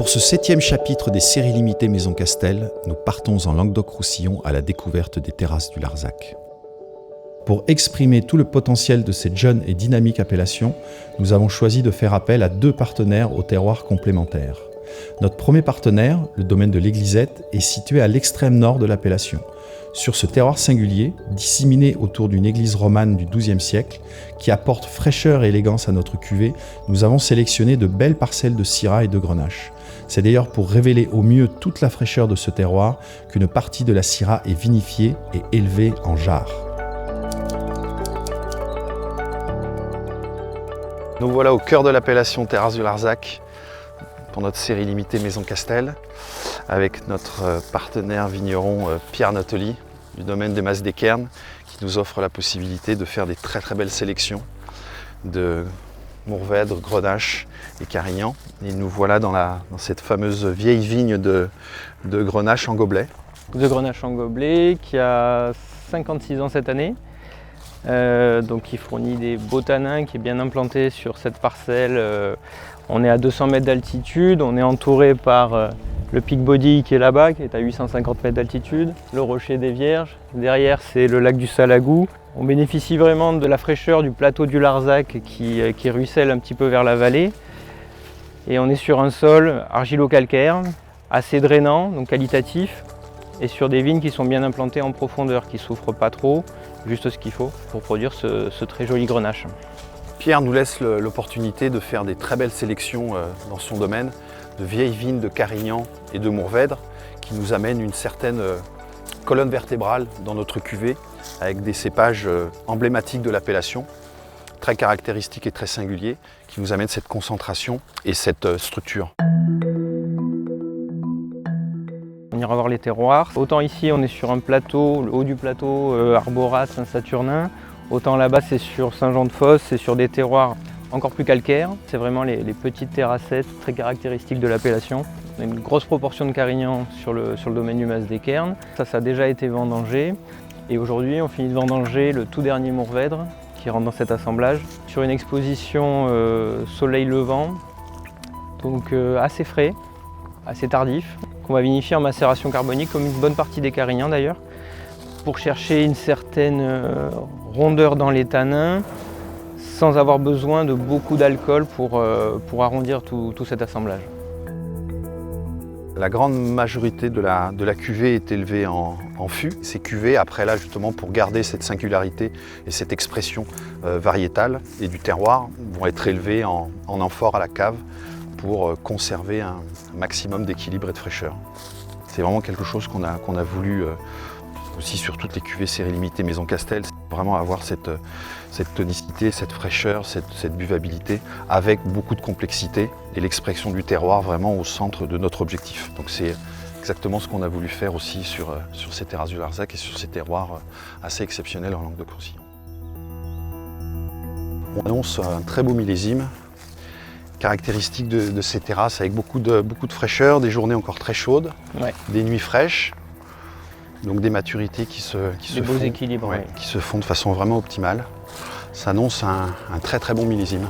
Pour ce 7e chapitre des séries limitées Maison Castel, nous partons en Languedoc-Roussillon à la découverte des terrasses du Larzac. Pour exprimer tout le potentiel de cette jeune et dynamique appellation, nous avons choisi de faire appel à 2 partenaires aux terroirs complémentaires. Notre premier partenaire, le domaine de l'Églisette, est situé à l'extrême nord de l'appellation. Sur ce terroir singulier, disséminé autour d'une église romane du XIIe siècle, qui apporte fraîcheur et élégance à notre cuvée, nous avons sélectionné de belles parcelles de syrah et de grenache. C'est d'ailleurs pour révéler au mieux toute la fraîcheur de ce terroir qu'une partie de la syrah est vinifiée et élevée en jarre. Nous voilà au cœur de l'appellation Terrasse du Larzac pour notre série limitée Maison Castel avec notre partenaire vigneron Pierre Nately du domaine des Mas des Cairns qui nous offre la possibilité de faire des très belles sélections de Mourvèdre, Grenache et Carignan. Et nous voilà dans cette fameuse vieille vigne de Grenache en gobelet. De Grenache en gobelet qui a 56 ans cette année. Donc qui fournit des beaux tanins, qui est bien implanté sur cette parcelle. On est à 200 mètres d'altitude, on est entouré par le Pic Body qui est là-bas, qui est à 850 mètres d'altitude, le Rocher des Vierges, derrière c'est le lac du Salagou. On bénéficie vraiment de la fraîcheur du plateau du Larzac qui ruisselle un petit peu vers la vallée. Et on est sur un sol argilo-calcaire, assez drainant, donc qualitatif, et sur des vignes qui sont bien implantées en profondeur, qui ne souffrent pas trop, juste ce qu'il faut pour produire ce très joli grenache. Pierre nous laisse l'opportunité de faire des très belles sélections dans son domaine, de vieilles vignes de Carignan et de Mourvèdre, qui nous amènent une certaine colonne vertébrale dans notre cuvée, avec des cépages emblématiques de l'appellation, très caractéristiques et très singuliers, qui nous amènent cette concentration et cette structure. On ira voir les terroirs. Autant ici on est sur un plateau, le haut du plateau Arborat, Saint-Saturnin, autant là-bas c'est sur Saint-Jean-de-Fosse, c'est sur des terroirs encore plus calcaires. C'est vraiment les petites terrassettes très caractéristiques de l'appellation. On a une grosse proportion de Carignan sur le domaine du Mas des Cairns. Ça a déjà été vendangé. Et aujourd'hui on finit de vendanger le tout dernier Mourvèdre qui rentre dans cet assemblage sur une exposition soleil levant, donc assez frais, assez tardif, qu'on va vinifier en macération carbonique comme une bonne partie des Carignans d'ailleurs, pour chercher une certaine rondeur dans les tanins sans avoir besoin de beaucoup d'alcool pour arrondir tout cet assemblage. La grande majorité de la cuvée est élevée en fût. Ces cuvées, après là justement pour garder cette singularité et cette expression variétale et du terroir, vont être élevées en amphore à la cave pour conserver un maximum d'équilibre et de fraîcheur. C'est vraiment quelque chose qu'on a voulu aussi sur toutes les cuvées série limitée Maison Castel, vraiment avoir cette tonicité, cette fraîcheur, cette buvabilité avec beaucoup de complexité et l'expression du terroir vraiment au centre de notre objectif. Donc c'est exactement ce qu'on a voulu faire aussi sur ces terrasses du Larzac et sur ces terroirs assez exceptionnels en Languedoc-Roussillon. On annonce un très beau millésime, caractéristique de ces terrasses avec beaucoup de fraîcheur, des journées encore très chaudes, ouais. Des nuits fraîches. Donc des maturités qui se font de façon vraiment optimale. Ça annonce un très bon millésime.